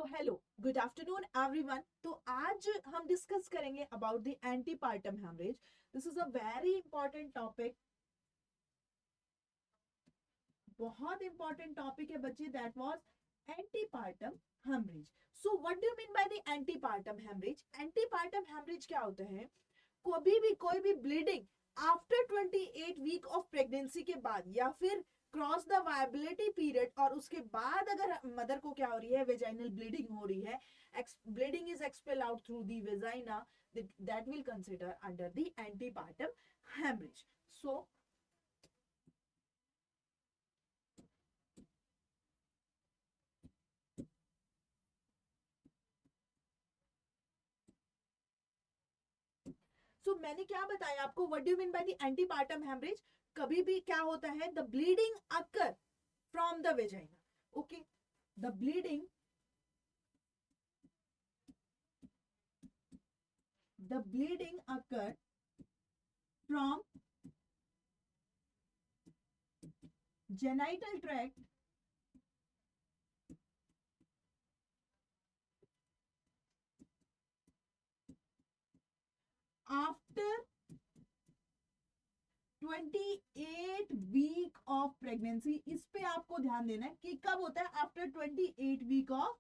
Hello good afternoon everyone. तो आज हम डिस्कस करेंगे about the antepartum haemorrhage. This is a very important topic, बहुत इंपॉर्टेंट टॉपिक है बच्चे। That was antepartum haemorrhage. So what do you mean by the antepartum haemorrhage? Antepartum haemorrhage क्या होता है? कोई भी bleeding after 28 week of pregnancy के बाद या फिर क्रॉस द वायबिलिटी पीरियड, और उसके बाद अगर मदर को क्या हो रही है, वेजाइनल ब्लीडिंग हो रही है, bleeding is expel out through the vagina, that will consider under the antepartum haemorrhage. So मैंने क्या बताया आपको? What do you mean by the antepartum haemorrhage? कभी भी क्या होता है, the bleeding occur from the vagina. Okay, the bleeding occur from genital tract after 28 week of pregnancy. इस पे आपको ध्यान देना है कि कब होता है, after 28 week of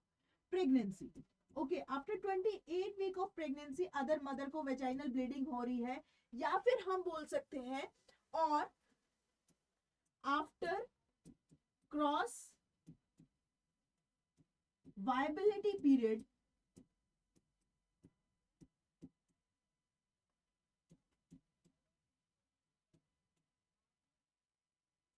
pregnancy. Okay, after 28 week of pregnancy other mother को वेजाइनल ब्लीडिंग हो रही है, या फिर हम बोल सकते हैं और after cross viability period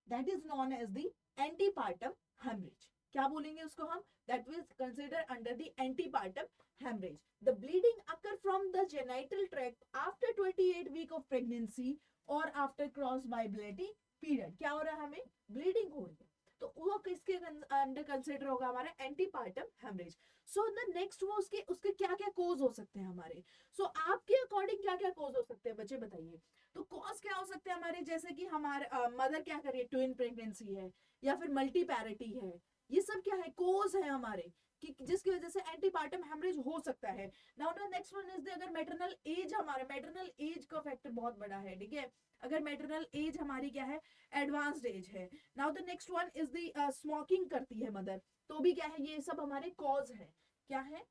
that is known as the antepartum haemorrhage. क्या बोलेंगे उसको हम? That will consider under the antepartum haemorrhage. The bleeding occur from the genital tract after 28 week of pregnancy और आफ्टर क्रॉस वाइबिलिटी पीरियड। क्या हो रहा है? हमें ब्लीडिंग हो रही है, तो वो किसके अंडर कंसिडर होगा? हमारा antepartum haemorrhage. So the next वो उसके उसके क्या क्या कोज हो सकते हैं हमारे? आपके अकॉर्डिंग क्या क्या कोज हो सकते हैं बच्चे, बताइए। तो कॉज क्या हो सकते हैं हमारे? जैसे कि हमारे मदर क्या कर रही है, ट्विन प्रेगनेंसी है या फिर मल्टी पैरिटी है, ये सब क्या है, कोज है हमारे, कि जिसकी वजह से एंटीपार्टम हेमरेज हो सकता है। Now the next one is the अगर मैटरनल एज, हमारा मैटरनल एज का फैक्टर बहुत बड़ा है, ठीक है। अगर मैटरनल एज हमारी क्या है, एडवांस्ड एज है। Now the next one is the smoking करती है मदर, तो भी क्या है, ये सब हमारे कॉज है। क्या है?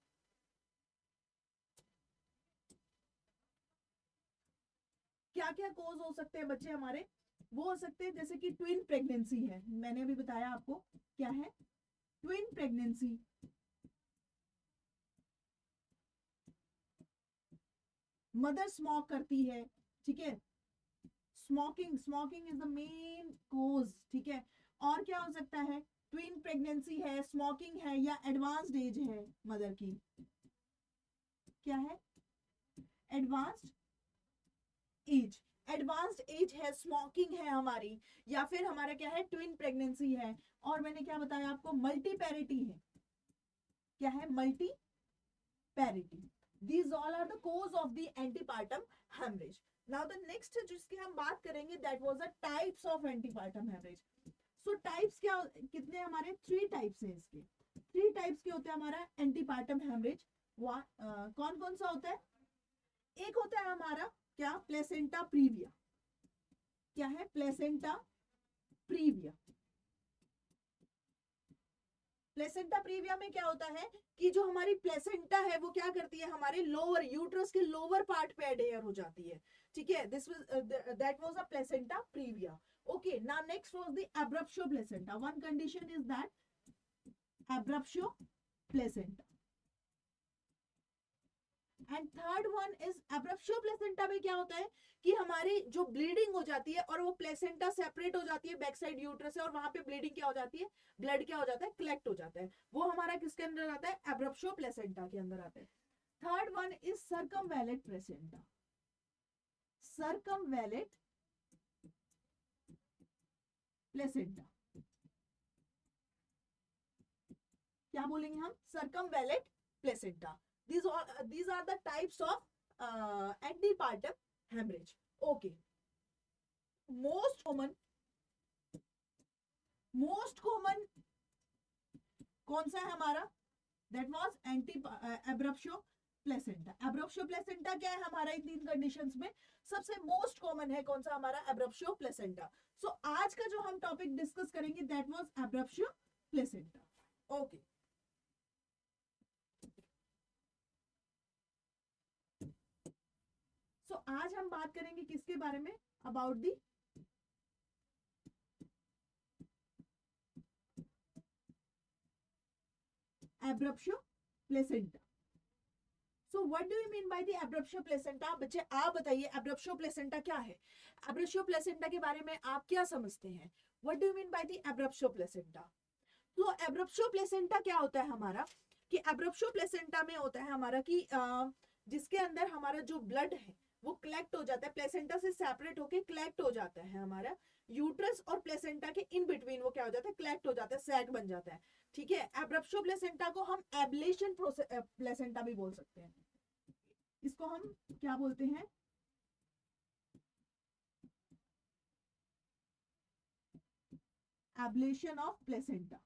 क्या क्या कोज हो सकते हैं बच्चे हमारे? वो हो सकते हैं जैसे कि ट्विन प्रेगनेंसी है, मैंने अभी बताया आपको क्या है, ट्विन प्रेगनेंसी। मदर स्मोक करती है, ठीक है। स्मोकिंग इज द मेन कोज, ठीक है। और क्या हो सकता है? ट्विन प्रेगनेंसी है, स्मोकिंग है, या एडवांस्ड एज है मदर की। क्या है? Advanced age. एडवांस्ड एज है, स्मोकिंग है हमारी, या फिर हमारा क्या है, ट्विन प्रेगनेंसी है। और मैंने क्या बताया आपको, मल्टी पैरिटी है। क्या है? Multi parity. These all are the cause of the antepartum hemorrhage. Now the next जिसकी हम बात करेंगे, that was the types of antepartum hemorrhage. So types क्या कितने हमारे? 3 टाइप्स हैं इसके। 3 टाइप्स के होते हैं हमारा एंटीपार्टम हेमरेज। कौन कौन सा होता है? एक होता है हमारा क्या, प्लेसेंटा प्रीविया। क्या है? Placenta previa. प्लेसेंटा प्रीविया में क्या होता है कि जो हमारी प्लेसेंटा है वो क्या करती है, हमारे लोअर यूट्रस के लोअर पार्ट पे एडेयर हो जाती है, ठीक है। This was that was a placenta previa. Okay, now next was the abruptio placenta. One condition is that abruptio placenta, and third one is abruptio placenta में क्या होता है कि हमारी जो ब्लीडिंग हो जाती है और वो प्लेसेंटा सेपरेट हो जाती है बैक साइड यूट्रस से, और वहां पे ब्लीडिंग क्या हो जाती है, ब्लड क्या हो जाता है, कलेक्ट हो जाता है। वो हमारा किसके अंदर आता है? एब्रप्शो प्लेसेंटा के अंदर आता है। Third one is circumvallate placenta. Circumvallate placenta, क्या बोलेंगे हम? Circumvallate placenta. these are the types of antepartum hemorrhage. Okay, most common कौन सा है हमारा? That was anti abruptio placenta. Abruptio placenta क्या है हमारा इन तीन कंडीशंस में सबसे मोस्ट कॉमन है, कौन सा हमारा एब्रप्शो प्लेसेंटा। सो आज का जो हम टॉपिक डिस्कस करेंगे that was abruptio placenta. Okay, so आज हम बात करेंगे किसके बारे में, about the abruptio placenta. So what do you mean by the abruptio placenta? बच्चे आप बताइए एब्रप्शो प्लेसेंटा क्या है? एब्रप्शो प्लेसेंटा के बारे में आप क्या समझते हैं? What do you mean by the abruptio placenta? तो एब्रप्शो प्लेसेंटा क्या होता है हमारा, कि एब्रप्शो प्लेसेंटा में होता है हमारा कि जिसके अंदर हमारा जो ब्लड है वो कलेक्ट हो जाता है, प्लेसेंटा से सेपरेट होके कलेक्ट हो जाता है हमारा यूट्रस और प्लेसेंटा के इन बिटवीन, वो क्या हो जाता है, कलेक्ट हो जाता है, सैक बन जाता है। ठीक है, एब्रप्शो प्लेसेंटा को हम एब्लेशन प्लेसेंटा भी बोल सकते हैं। इसको हम क्या बोलते हैं, एब्लेशन ऑफ प्लेसेंटा।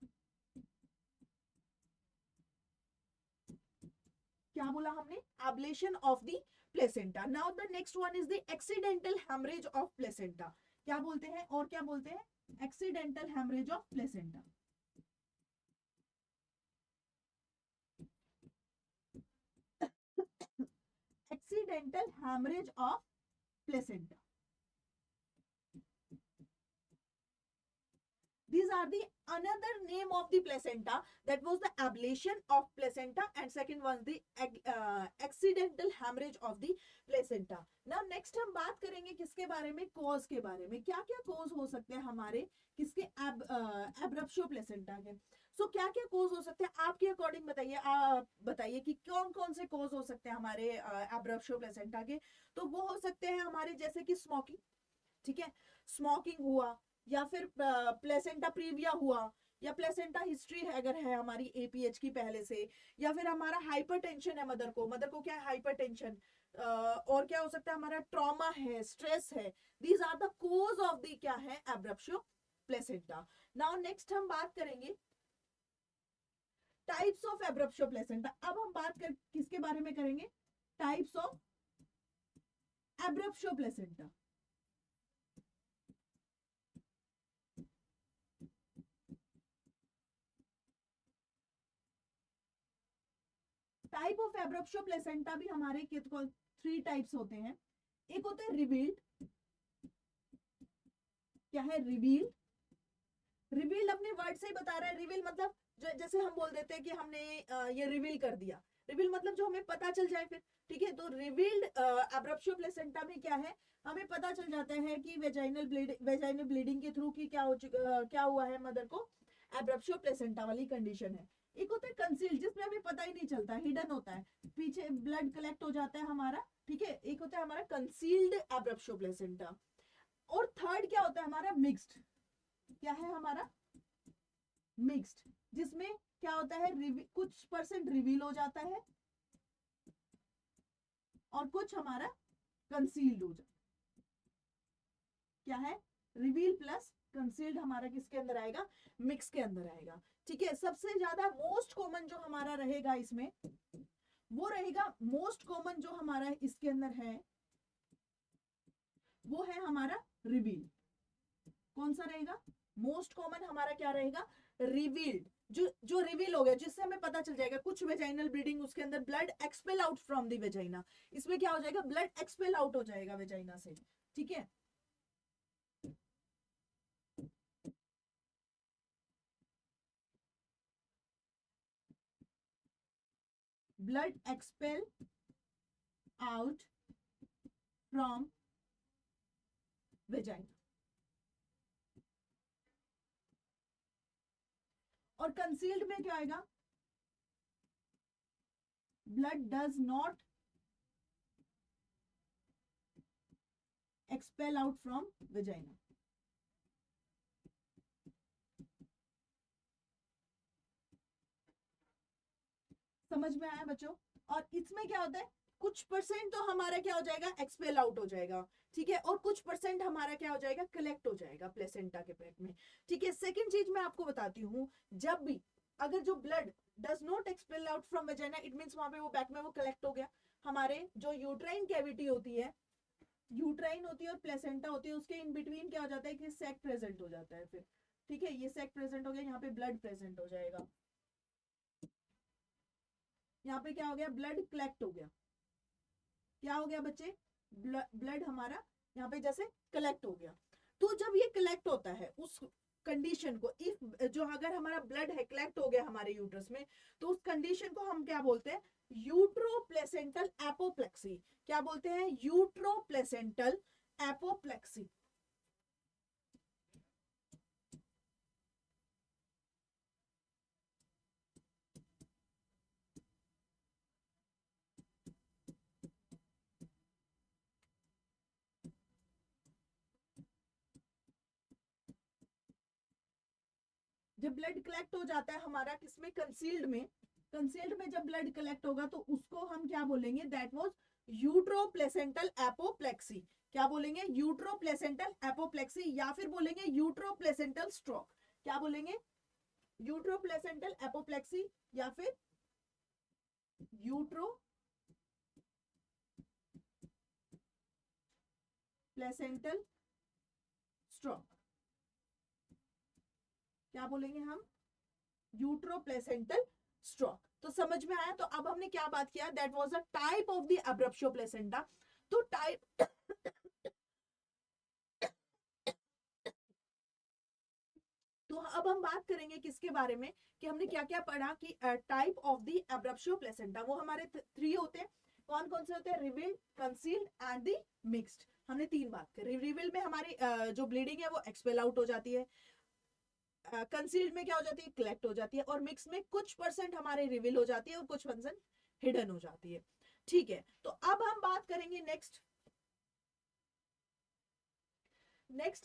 क्या बोला हमने, ablation of the placenta. Now the next one is the accidental haemorrhage of placenta. क्या बोलते हैं, और क्या बोलते हैं, accidental haemorrhage of placenta. Accidental haemorrhage of placenta, these are the another name of the placenta, that was the ablation of placenta, and second was the accidental hemorrhage of the placenta. now next हम बात करेंगे किसके बारे में, cause के बारे में। क्या क्या कॉज हो सकते हैं हमारे किसके, एब्रप्शो प्लेसेंटा के। सो क्या क्या कॉज हो सकते हैं आपके अकॉर्डिंग, बताइए, आप बताइए कि कौन कौन से कॉज हो सकते हैं हमारे एब्रप्शो प्लेसेंटा के। तो वो हो सकते हैं हमारे जैसे कि स्मोकिंग, ठीक है, स्मोकिंग हुआ, या फिर प्लेसेंटा प्रीविया हुआ, या प्लेसेंटा हिस्ट्री अगर है हमारी एपीएच की पहले से, या फिर हमारा हाइपरटेंशन है मदर को क्या है, हाइपरटेंशन, और क्या हो सकता है हमारा ट्रॉमा है, स्ट्रेस है। These are the cause of the क्या है, एब्रप्शो प्लेसेंटा। नाउ नेक्स्ट हम बात करेंगे टाइप्स ऑफ एब्रप्शो प्लेसेंटा। अब हम बात कर किसके बारे में करेंगे, types of abruptio placenta. Type of abruptio placenta भी हमारे थ्री टाइप्स होते हैं। एक होते हैं रिवील्ड, क्या है, रिवील्ड। रिवील्ड अपने वर्ड से ही बता रहा है, रिवील मतलब जैसे हम बोल देते हैं कि हमने ये रिवील कर दिया, रिवील मतलब जो हमें पता चल जाए फिर, ठीक है। तो रिवील्ड एब्रप्शो प्लेसेंटा में क्या है, हमें पता चल जाता है कि वेजाइनल ब्लीडिंग के थ्रू की क्या हुआ है मदर को, एब्रप्शो प्लेसेंटा वाली कंडीशन है। एक होता है कंसील्ड, जिसमें हमें पता ही नहीं चलता, हिडन होता है, पीछे ब्लड कलेक्ट हो जाता है हमारा, ठीक है। एक होता है हमारा कंसील्ड एब्रप्शो प्लेसेंटा। और थर्ड क्या होता है हमारा, मिक्स्ड। क्या है हमारा, मिक्स्ड, जिसमें क्या होता है, कुछ परसेंट रिवील हो जाता है और कुछ हमारा कंसील्ड हो जाता है। क्या है, रिवील प्लस कंसील्ड हमारा किसके अंदर आएगा, मिक्स के अंदर आएगा, ठीक है। सबसे ज्यादा मोस्ट कॉमन जो हमारा रहेगा इसमें, वो रहेगा मोस्ट कॉमन जो हमारा इसके अंदर है, वो है हमारा रिवील। कौन सा रहेगा, मोस्ट कॉमन हमारा क्या रहेगा, रिवील्ड। जो रिवील हो गया, जिससे हमें पता चल जाएगा कुछ वेजाइनल ब्लीडिंग, उसके अंदर blood expel out from the vagina, इसमें क्या हो जाएगा, ब्लड एक्सपेल आउट हो जाएगा वेजाइना से, ठीक है। Blood expel out from vagina. और कंसील्ड में क्या आएगा, blood does not expel out from vagina. समझ में आया बच्चों? और इसमें क्या होता है, कुछ परसेंट तो हमारा क्या हो जाएगा, एक्सपेल आउट हो जाएगा, ठीक है, और कुछ परसेंट हमारा क्या हो जाएगा, कलेक्ट हो जाएगा प्लेसेंटा के पेट में, ठीक है। सेकंड चीज मैं आपको बताती हूँ, जब भी अगर जो blood does not expel out from vagina, it means वहां पे वो बैक में वो कलेक्ट हो गया। हमारे जो यूट्राइन कैविटी होती है, यूट्राइन होती है और प्लेसेंटा होती है, उसके इन बिटवीन क्या हो जाता है कि सैक प्रेजेंट हो जाता है फिर, ठीक है, ये सैक प्रेजेंट हो गया, यहाँ पे ब्लड प्रेजेंट हो जाएगा, यहाँ पे क्या हो गया, ब्लड कलेक्ट हो गया, क्या हो गया बच्चे, ब्लड हमारा यहाँ पे जैसे कलेक्ट हो गया। तो जब ये कलेक्ट होता है उस कंडीशन को, इफ जो अगर हमारा ब्लड है कलेक्ट हो गया हमारे यूट्रस में, तो उस कंडीशन को हम क्या बोलते हैं, यूट्रोप्लेसेंटल एपोप्लेक्सी। क्या बोलते हैं, यूट्रोप्लेसेंटल एपोप्लेक्सी। जब ब्लड कलेक्ट हो जाता है हमारा किसमें, कंसील्ड में, कंसील्ड में जब ब्लड कलेक्ट होगा तो उसको हम क्या बोलेंगे, दैट वाज यूट्रोप्लेसेंटल एपोप्लेक्सी। क्या बोलेंगे, यूट्रोप्लेसेंटल एपोप्लेक्सी, या फिर बोलेंगे यूट्रोप्लेसेंटल स्ट्रोक। क्या बोलेंगे, यूट्रोप्लेसेंटल एपोप्लेक्सी या फिर यूट्रो प्लेसेंटल स्ट्रोक। क्या बोलेंगे हम, यूट्रोप्लेसेंटल स्ट्रोक। तो समझ में आया। तो अब हमने क्या बात किया, that was a type of the abruptio placenta. तो टाइप तो अब हम बात करेंगे किसके बारे में, कि हमने क्या क्या पढ़ा कि type of the abruptio placenta, वो हमारे 3 होते हैं। कौन कौन से होते हैं, revealed, concealed and the mixed. हमने 3 बात करी। रिविल्ड में हमारी जो ब्लीडिंग है वो एक्सपेल आउट हो जाती है, कंसील्ड में क्या हो जाती है, कलेक्ट हो जाती है, और मिक्स में कुछ परसेंट हमारे रिवील हो जाती है और कुछ परसेंट हिडन हो जाती है। ठीक है, तो अब हम बात करेंगे नेक्स्ट,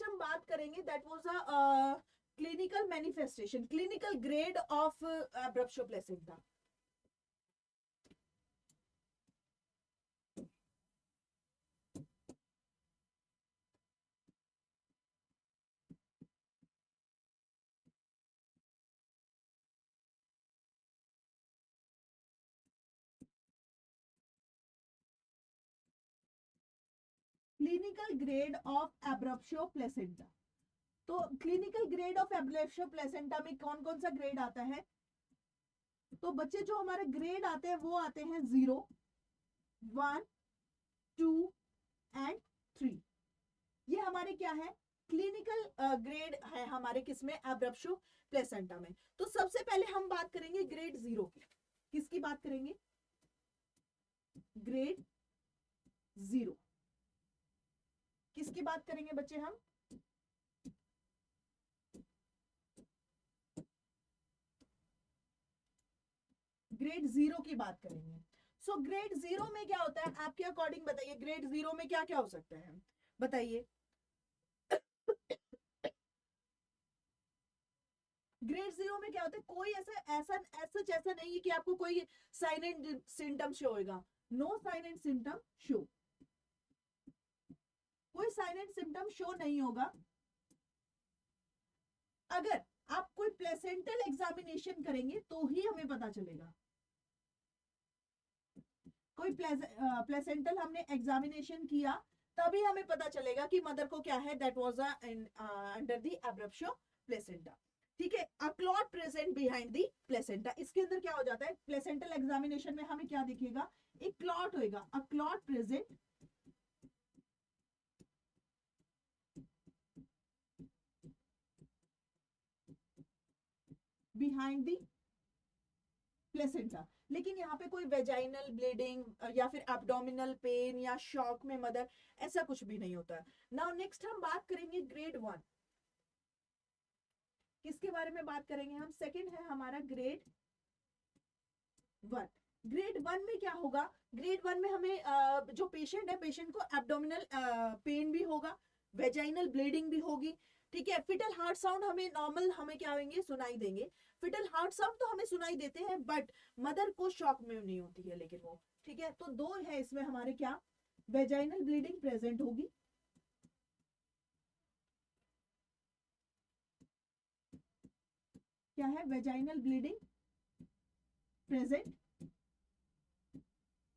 हम बात करेंगे that was a clinical manifestation, clinical grade of abruptio placenta. Clinical grade of abruptio placenta. तो clinical grade of abruptio placenta में कौन कौन सा ग्रेड आता है, तो बच्चे जो हमारे ग्रेड आते हैं वो आते हैं 0, 1, 2 एंड 3। ये हमारे क्या है, क्लिनिकल ग्रेड है हमारे किसमें, एब्रप्शो प्लेसेंटा में। तो सबसे पहले हम बात करेंगे ग्रेड 0 की। किसकी बात करेंगे, ग्रेड 0 किसकी बात करेंगे बच्चे, हम ग्रेड 0 की बात करेंगे। सो ग्रेड 0 में क्या होता है, आपके अकॉर्डिंग बताइए, ग्रेड 0 में क्या क्या हो सकता है, बताइए। ग्रेड 0 में क्या होता है, कोई ऐसा ऐसा ऐसा ऐसा नहीं है कि आपको कोई साइन एंड सिम्टम शो होगा, no sign and symptom show, कोई साइन एंड सिम्टम शो नहीं होगा। अगर आप कोई प्लेसेंटल एग्जामिनेशन करेंगे तो ही हमें पता चलेगा, कोई प्लेसेंटल हमने एग्जामिनेशन किया तभी हमें पता चलेगा कि मदर को क्या है, that was under the abruptio placenta. ठीक है, अ clot present behind the placenta. इसके अंदर क्या हो जाता है, प्लेसेंटल एग्जामिनेशन में हमें क्या दिखेगा, एक क्लॉट होएगा, अ clot present behind the placenta. लेकिन यहाँ पे कोई वेजाइनल ब्लीडिंग या फिर एब्डोमिनल पेन या शॉक में मदर, ऐसा कुछ भी नहीं होता है। नाउ नेक्स्ट हम बात करेंगे ग्रेड 1। किसके बारे में बात करेंगे हम, सेकंड है हमारा ग्रेड 1। ग्रेड 1 में क्या होगा, ग्रेड 1 में हमें जो पेशेंट है, पेशेंट को एब्डोमिनल पेन भी होगा, वेजाइनल ब्लीडिंग भी होगी। ठीक है, फिटल हार्ट साउंड हमें नॉर्मल हमें क्या होंगे, सुनाई देंगे। फिटल हार्ट साउंड तो हमें सुनाई देते हैं, बट मदर को शॉक में नहीं होती है, लेकिन वो ठीक है। तो 2 है इसमें हमारे क्या, वेजाइनल ब्लीडिंग प्रेजेंट होगी, क्या है, vaginal bleeding present,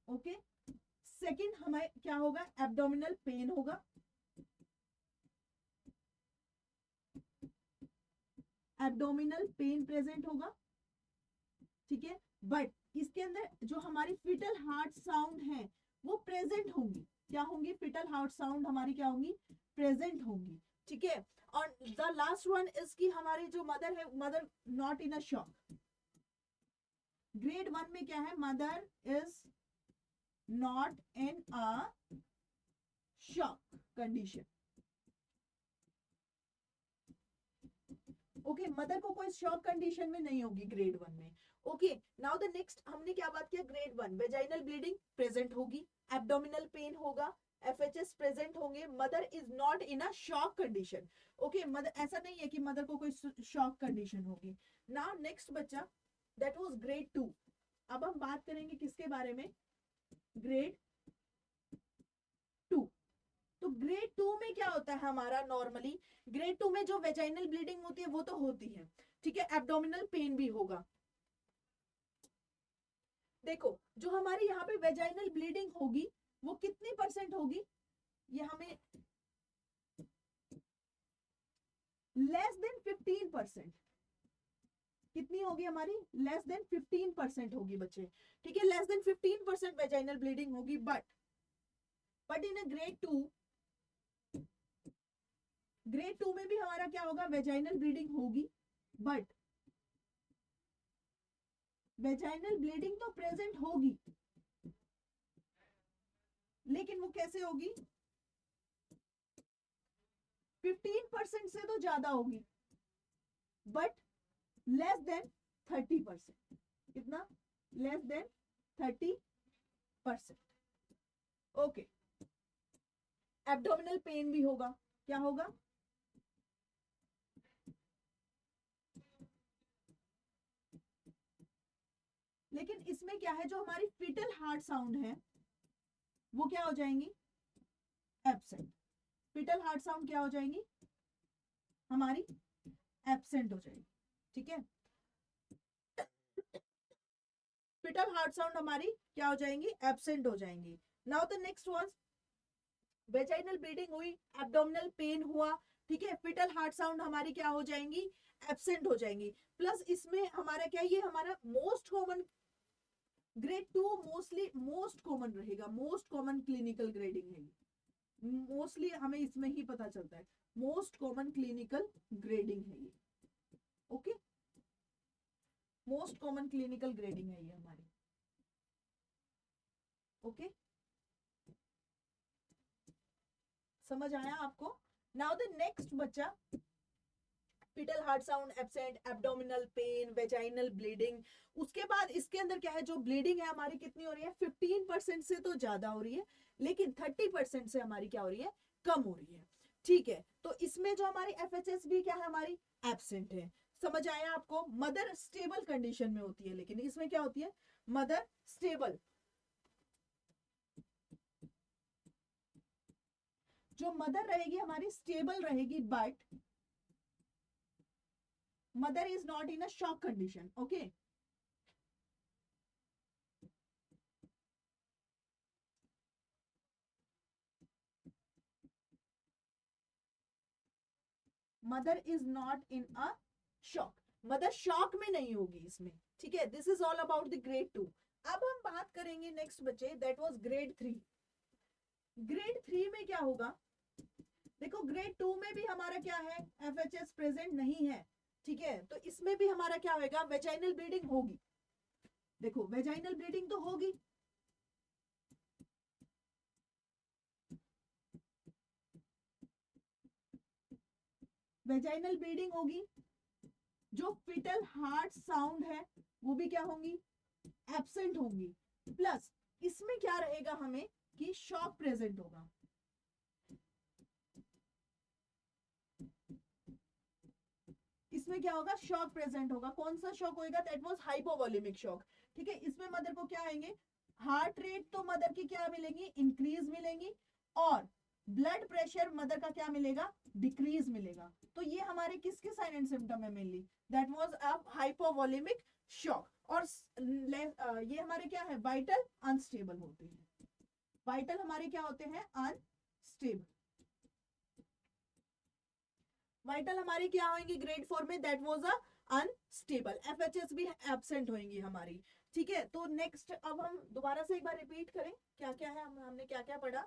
okay. Second हमें क्या होगा, एब्डोमिनल पेन होगा, एब्डोमिनल पेन प्रेजेंट होगा, ठीक है। बट इसके अंदर जो हमारी फिटल हार्ट साउंड है वो प्रेजेंट होंगी, क्या होंगी, फिटल हार्ट साउंड हमारी क्या होंगी, प्रेजेंट होंगी, ठीक है। और द लास्ट वन इज की हमारी जो मदर है, mother not in a shock. Grade 1 में क्या है, mother is not in a shock condition, okay. Mother को कोई शॉक कंडीशन में नहीं होगी ग्रेड 1 में, ओके। नाउ द नेक्स्ट हमने क्या बात किया, ग्रेड 1 वेजाइनल ब्लीडिंग प्रेजेंट होगी, एब्डोमिनल पेन होगा, एफएचएस प्रेजेंट होंगे, mother is not in a shock condition, okay. Mother, ऐसा नहीं है कि मदर को कोई शॉक कंडीशन होगी। नाउ नेक्स्ट बच्चा, दैट वाज ग्रेड 2। अब हम बात करेंगे किसके बारे में, ग्रेड 2। तो ग्रेड 2 में क्या होता है हमारा, नॉर्मली ग्रेड 2 में जो वेजाइनल ब्लीडिंग होती है वो तो होती है, ठीक है, एब्डोमिनल पेन भी होगा। देखो जो हमारी यहाँ पे वेजाइनल ब्लीडिंग होगी वो कितनी परसेंट होगी, ये हमें लेस देन 15%, कितनी होगी हमारी, लेस देन 15% होगी बच्चे, ठीक है, लेस देन 15% वेजाइनल ब्लीडिंग होगी। बट इन अ ग्रेड 2 में भी हमारा क्या होगा, वेजाइनल ब्लीडिंग होगी, बट वेजाइनल ब्लीडिंग तो प्रेजेंट होगी, लेकिन वो कैसे होगी, 15% से तो ज्यादा होगी, बट लेस देन 30%, कितना, less than 30%, okay. Abdominal pain भी होगा, क्या होगा, लेकिन इसमें क्या है, जो हमारी फिटल हार्ट साउंड है वो क्या हो जाएंगी, एब्सेंट। फिटल हार्ट साउंड क्या हो जाएंगी हमारी, एब्सेंट हो जाएगी, ठीक है। फिटल हार्ट साउंड हमारी क्या हो जाएंगी, एब्सेंट हो जाएंगी। Now the next was vaginal bleeding हुई, एब्डोमिनल पेन हुआ, ठीक है, फिटल हार्ट साउंड हमारी क्या हो जाएंगी, एब्सेंट हो जाएंगी। प्लस इसमें हमारा क्या, ये हमारा most common grade 2 most common रहेगा, मोस्ट कॉमन क्लिनिकल ग्रेडिंग है, मोस्टली हमें इसमें ही पता चलता है, मोस्ट कॉमन क्लिनिकल ग्रेडिंग है ये, okay, most common clinical grading है ये हमारी, ओके। समझ आया आपको। नाउ द नेक्स्ट बच्चा, fetal heart sound absent, abdominal pain, vaginal bleeding, उसके बाद इसके अंदर क्या है, जो ब्लीडिंग है हमारी कितनी हो रही है, 15% से तो ज्यादा हो रही है, लेकिन 30% से हमारी क्या हो रही है, कम हो रही है, ठीक है। तो इसमें जो हमारी एफएचएस भी क्या है हमारी, एब्सेंट है। समझ आया आपको। मदर स्टेबल कंडीशन में होती है, लेकिन इसमें क्या होती है, मदर स्टेबल, जो मदर रहेगी हमारी स्टेबल रहेगी, but mother is not in a shock condition, okay. Mother is not in a shock, mother shock में नहीं होगी इसमें, ठीक है। This is all about the grade 2। अब हम बात करेंगे नेक्स्ट बच्चे, दैट वाज ग्रेड 3। ग्रेड 3 में क्या होगा, देखो ग्रेड 2 में भी हमारा क्या है, एफएचएस प्रेजेंट नहीं है, ठीक है। तो इसमें भी हमारा क्या होगा, वेजाइनल ब्लीडिंग होगी, देखो वेजाइनल ब्लीडिंग तो होगी, वेजाइनल ब्लीडिंग होगी, जो फिटल हार्ट साउंड है वो भी क्या होंगी, एब्सेंट होंगी। प्लस इसमें क्या रहेगा हमें कि शॉक प्रेजेंट होगा, इसमें क्या होगा, शॉक प्रेजेंट होगा। कौन सा शॉक होगा, दैट वाज हाइपोवोलेमिक शॉक, ठीक है। इसमें मदर को क्या आएंगे, हार्ट रेट तो मदर की क्या मिलेंगी, इंक्रीज मिलेंगी, और ब्लड प्रेशर मदर का क्या मिलेगा, डिक्रीज मिलेगा। तो ये हमारे किसके साइन एंड सिम्टम है mainly, that was a hypovolemic shock. और ये हमारे क्या है, वाइटल अनस्टेबल होते हैं, वाइटल हमारे क्या होते हैं, अनस्टेबल। वाइटल हमारी क्या होंगी ग्रेड 4 में, दैट वाज अ अनस्टेबल। एफएचएस भी एब्सेंट होंगी हमारी, ठीक है। तो नेक्स्ट अब हम दोबारा से एक बार रिपीट करें क्या क्या है, हमने क्या क्या पढ़ा।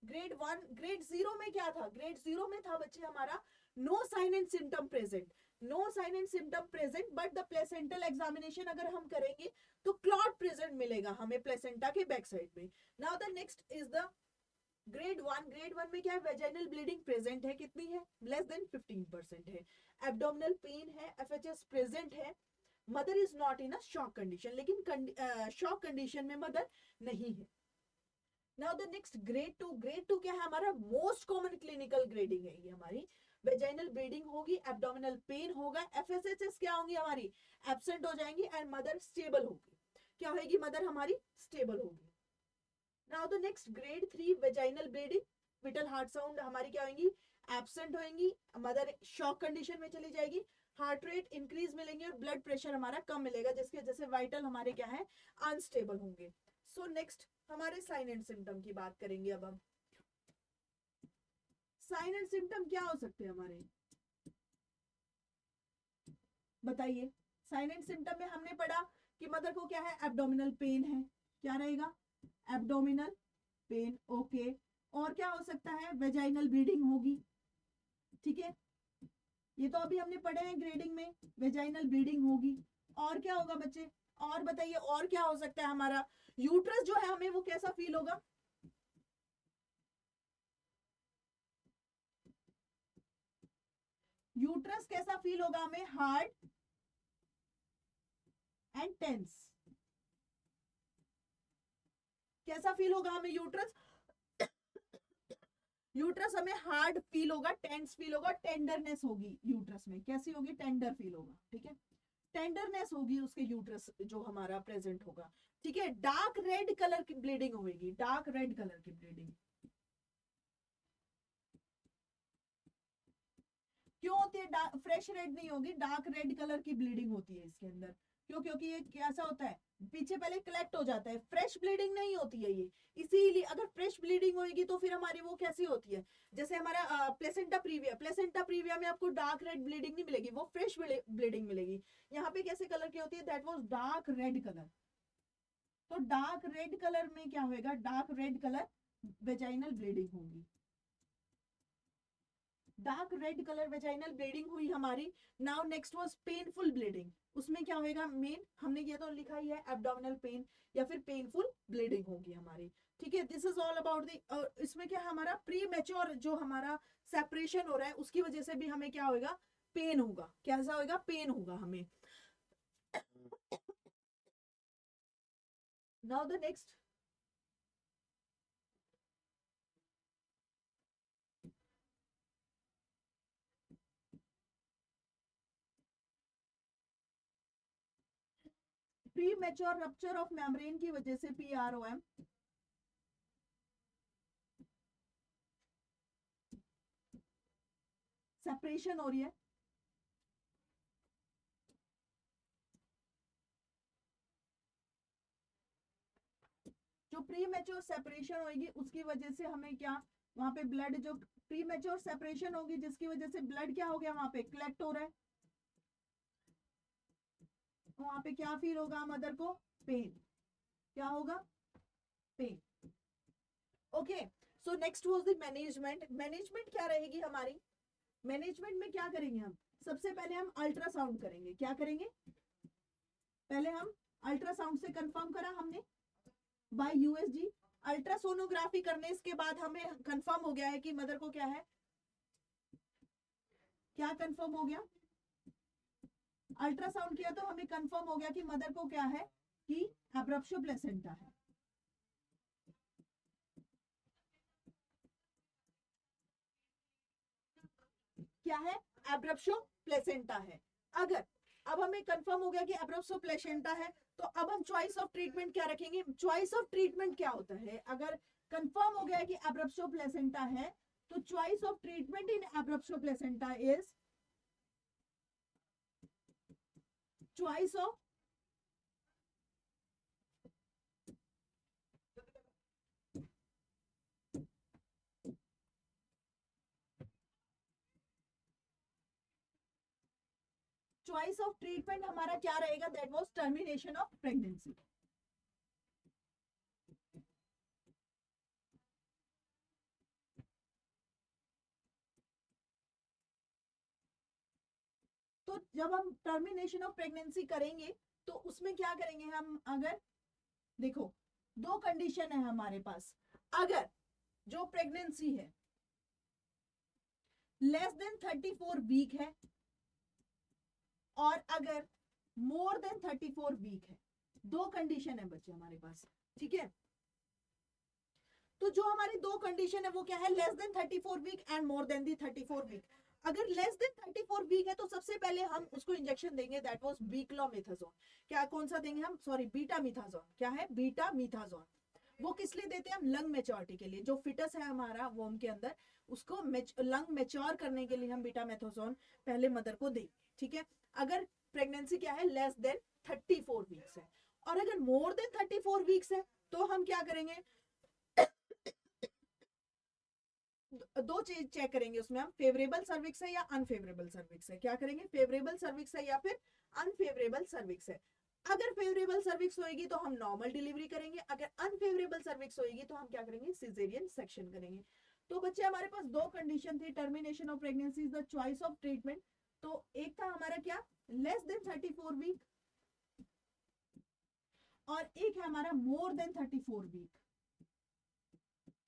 ग्रेड 1, ग्रेड 0 में क्या था, ग्रेड 0 में था बच्चे हमारा no sign and symptom present, no sign and symptom present, but the placental examination अगर हम करेंगे तो क्लॉट प्रेजेंट मिलेगा हमें प्लेसेंटा के बैक साइड में। Now the next is the grade 1, grade 1 में क्या है, वेजाइनल ब्लीडिंग प्रेजेंट है, कितनी है, लेस देन 15% है, एब्डोमिनल पेन है, एफएचएस प्रेजेंट है, mother is not in a shock condition, लेकिन शॉक कंडीशन में मदर नहीं है। Now the next grade 2, grade 2 क्या है हमारा, मोस्ट कॉमन क्लिनिकल ग्रेडिंग है ये हमारी, वेजाइनल ब्लीडिंग होगी, एब्डोमिनल पेन होगा, एफएसएचएस क्या होंगी हमारी, एब्सेंट हो जाएंगी, एंड मदर स्टेबल होगी, क्या होगी, मदर हमारी स्टेबल होगी। Now the next grade 3, vaginal bleeding, whittle heart sound हमारी क्या होंगी, एब्सेंट होंगी, मदर शॉक कंडीशन में चली जाएगी, हार्ट रेट इंक्रीज मिलेंगे और ब्लड प्रेशर हमारा कम मिलेगा, जिसके वजह से वाइटल हमारे क्या है, अनस्टेबल होंगे। सो नेक्स्ट हमारे साइन एंड सिम्टम की बात करेंगे अब हम। साइन एंड सिम्टम क्या हो सकते हैं हमारे, बताइए। साइन एंड सिम्टम में हमने पढ़ा कि मदर को क्या है, एब्डोमिनल पेन है, क्या रहेगा, एब्डोमिनल पेन, ओके। और क्या हो सकता है, वेजाइनल ब्लीडिंग होगी, ठीक है, ये तो अभी हमने पढ़े हैं ग्रेडिंग में, वेजाइनल ब्लीडिंग होगी। और क्या होगा बच्चे, और बताइए और क्या हो सकता है हमारा, यूट्रस जो है हमें वो कैसा फील होगा, यूट्रस कैसा फील होगा हमें, हार्ड एंड टेंस, कैसा फील होगा हमें यूट्रस, यूट्रस हमें हार्ड फील होगा, टेंस फील होगा, टेंडरनेस होगी यूट्रस में, कैसी होगी, टेंडर फील होगा, ठीक है, टेंडरनेस होगी उसके यूट्रस जो हमारा प्रेजेंट होगा, ठीक है। डार्क रेड कलर की ब्लीडिंग होगी, डार्क रेड कलर की ब्लीडिंग, क्यों होती है, फ्रेश रेड नहीं होगी, डार्क रेड कलर की ब्लीडिंग होती है इसके अंदर, क्यों, क्योंकि ये कैसा होता है, पीछे पहले कलेक्ट हो जाता है, फ्रेश ब्लीडिंग नहीं होती है ये, इसीलिए अगर फ्रेश ब्लीडिंग होगी तो फिर हमारी वो कैसी होती है, जैसे हमारा प्लेसेंटा प्रीविया, प्लेसेंटा प्रीविया में आपको डार्क रेड ब्लीडिंग नहीं मिलेगी, वो फ्रेश ब्लीडिंग मिलेगी। यहाँ पे कैसे कलर की होती है, that was dark red colour. तो डार्क रेड कलर में क्या होगा, dark red colour vaginal bleeding होगी, dark red colour vaginal bleeding हुई हमारी। Now next was painful bleeding, उसमें क्या होगा, मेन हमने ये तो लिखा ही है, एब्डोमिनल पेन या फिर पेनफुल ब्लीडिंग होगी हमारी, ठीक है। This is all about the, इसमें क्या हमारा प्री मैच्योर जो हमारा सेपरेशन हो रहा है उसकी वजह से भी हमें क्या होगा, पेन होगा, कैसा होगा, पेन होगा हमें। Now the next, pre mature rupture of membrane की वजह से, PROM, सेपरेशन हो रही है, जो प्री मैच्योर सेपरेशन होगी उसकी वजह से हमें क्या, वहां पे ब्लड जो प्री मैच्योर सेपरेशन होगी जिसकी वजह से ब्लड क्या हो गया, वहां पे कलेक्ट हो रहा है, तो वहां पे क्या फील होगा मदर को, पेन, क्या होगा, pain, okay. So next was the management, management क्या रहेगी हमारी, मैनेजमेंट में क्या करेंगे हम, सबसे पहले हम अल्ट्रासाउंड करेंगे, क्या करेंगे, पहले हम अल्ट्रासाउंड से कंफर्म करा हमने बाय यूएसजी, अल्ट्रासोनोग्राफी करने इसके बाद हमें कंफर्म हो गया है कि मदर को क्या है, क्या कंफर्म हो गया, अल्ट्रासाउंड किया तो हमें कंफर्म हो गया कि मदर को क्या है, कि एब्रप्शो प्लेसेंटा है, क्या है, एब्रप्शो प्लेसेंटा है। अगर अब हमें कंफर्म हो गया कि एब्रप्शो प्लेसेंटा है, तो अब हम चॉइस ऑफ ट्रीटमेंट क्या रखेंगे, चॉइस ऑफ ट्रीटमेंट क्या होता है, अगर कंफर्म हो गया कि एब्रप्शो प्लेसेंटा है तो choice of treatment in abruptio placenta is, choice of choice of treatment हमारा क्या रहेगा, that was termination of pregnancy. तो जब हम टर्मिनेशन ऑफ प्रेगनेंसी करेंगे तो उसमें क्या करेंगे हम, अगर देखो दो कंडीशन है हमारे पास, अगर जो प्रेगनेंसी है लेस देन 34 वीक है और अगर मोर देन 34 वीक है, दो कंडीशन है बच्चे हमारे पास, ठीक है। तो जो हमारी दो कंडीशन है वो क्या है, less than 34 week and more than the 34 week. अगर लेस देन 34 वीक है तो सबसे पहले हम उसको इंजेक्शन देंगे, दैट वाज बीक्लोमिथाजोन। क्या कौन सा देंगे हम, सॉरी बीटामिथाजोन, क्या है बीटामिथाजोन। वो किस लिए देते हैं हम, लंग मेच्योरिटी के लिए। जो फिटस है हमारा वोम के अंदर, उसको लंग मेच्योर करने के लिए हम बीटामेथाजोन पहले मदर को देंगे, ठीक है। अगर प्रेगनेंसी क्या है, लेस देन 34 वीक्स है, और अगर मोर देन 34 वीक्स है तो हम क्या करेंगे, दो चीज चेक करेंगे उसमें हम, फेवरेबल सर्विक्स है या अनफेवरेबल सर्विक्स है। क्या करेंगे, फेवरेबल सर्विक्स है या फिर अनफेवरेबल सर्विक्स है। अगर फेवरेबल सर्विक्स होगी तो हम नॉर्मल डिलीवरी करेंगे, अगर अनफेवरेबल सर्विक्स होगी तो हम क्या करेंगे, सिजेरियन सेक्शन करेंगे। तो बच्चे हमारे पास दो कंडीशन थी, termination of pregnancy is the choice of treatment. तो एक था हमारा क्या, लेस देन 34 वीक, और एक है हमारा मोर देन 34 वीक,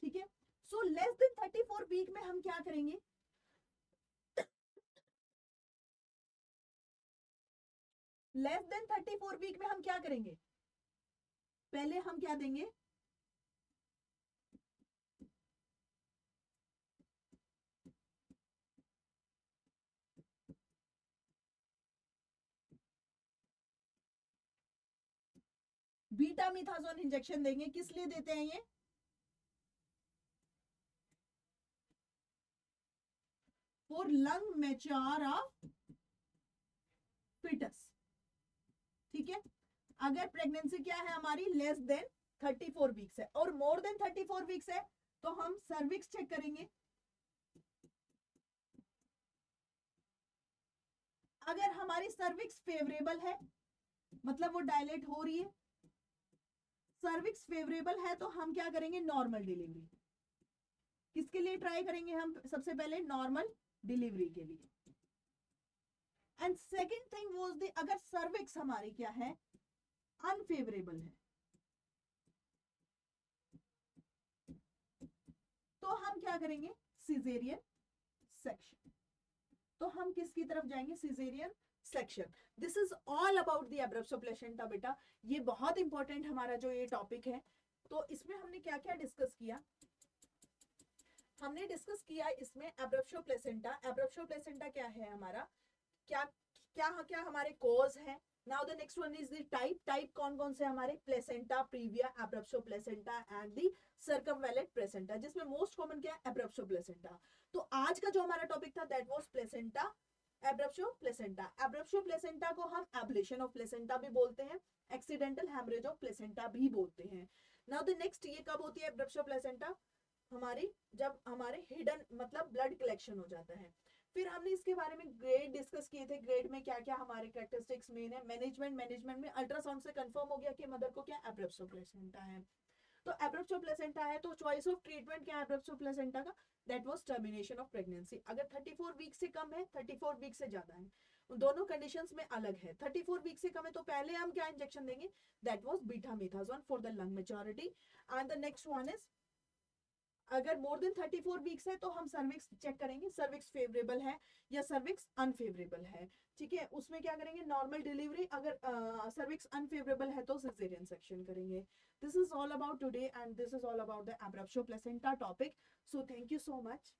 ठीक है। सो लेस देन 34 वीक में हम क्या करेंगे, लेस देन 34 वीक में हम क्या करेंगे, पहले हम क्या देंगे, बीटामिथाजोन इंजेक्शन देंगे। किस लिए देते हैं ये, for lung mature of fetus, ठीक है। अगर प्रेगनेंसी क्या है हमारी, लेस देन 34 वीक्स है और मोर देन 34 वीक्स है तो हम सर्विक्स चेक करेंगे। अगर हमारी सर्विक्स फेवरेबल है, मतलब वो डायलेट हो रही है, सर्विक्स फेवरेबल है तो हम क्या करेंगे, नॉर्मल डिलीवरी। किसके लिए ट्राई करेंगे हम, सबसे पहले नॉर्मल डिलीवरी के लिए। And second thing was the, अगर सर्विक्स हमारी क्या है, अनफेवरेबल है, तो हम क्या करेंगे, सिजेरियन सेक्शन। तो हम किसकी तरफ जाएंगे, caesarean section. This is all about the abruptio placenta बेटा, ये बहुत इंपॉर्टेंट हमारा जो ये टॉपिक है। तो इसमें हमने क्या क्या डिस्कस किया, हमने डिस्कस किया इसमें एब्रप्शो प्लेसेंटा। एब्रप्शो प्लेसेंटा क्या है हमारा, क्या क्या क्या हमारे कोज है। Now the next one is the type. Type कौन कौन से हमारे, placenta praevia, abruptio placenta and the circumvallate placenta, जिसमें मोस्ट कॉमन क्या है, एब्रप्शो प्लेसेंटा। तो आज का जो हमारा टॉपिक था that was placenta, abruptio placenta. Abruptio placenta को हम एब्लेशन ऑफ प्लेसेंटा भी बोलते हैं, एक्सीडेंटल हैमरेज ऑफ प्लेसेंटा भी बोलते हैं। नाउ द नेक्स्ट, ये कब होती है एब्रप्शो प्लेसेंटा, हमारी जब हमारे हिडन मतलब ब्लड कलेक्शन हो जाता है। फिर हमने इसके बारे में ग्रेड डिस्कस किए थे, ग्रेड में क्या क्या हमारे कैरेक्टरिस्टिक्स मेन है। मैनेजमेंट में अल्ट्रासाउंड से कंफर्म हो गया कि मदर को क्या एब्रप्शो प्लेसेंटा है। तो एब्रप्शो प्लेसेंटा है तो चॉइस ऑफ ट्रीटमेंट क्या है एब्रप्शो प्लेसेंटा का, that was termination of pregnancy. अगर 34 वीक से कम है, 34 वीक से ज्यादा है, दोनों कंडीशंस में अलग है। 34 वीक से कम है तो पहले हम क्या इंजेक्शन देंगे, that was betamethasone for the lung maturity. And the next one is, अगर मोर देन 34 वीक्स है तो हम सर्विक्स चेक करेंगे, सर्विक्स फेवरेबल है या सर्विक्स अनफेवरेबल है, ठीक है। उसमें क्या करेंगे, नॉर्मल डिलीवरी। अगर सर्विक्स अनफेवरेबल है तो सिजेरियन सेक्शन करेंगे। This is all about today and this is all about the abruptio placenta topic. So thank you so much.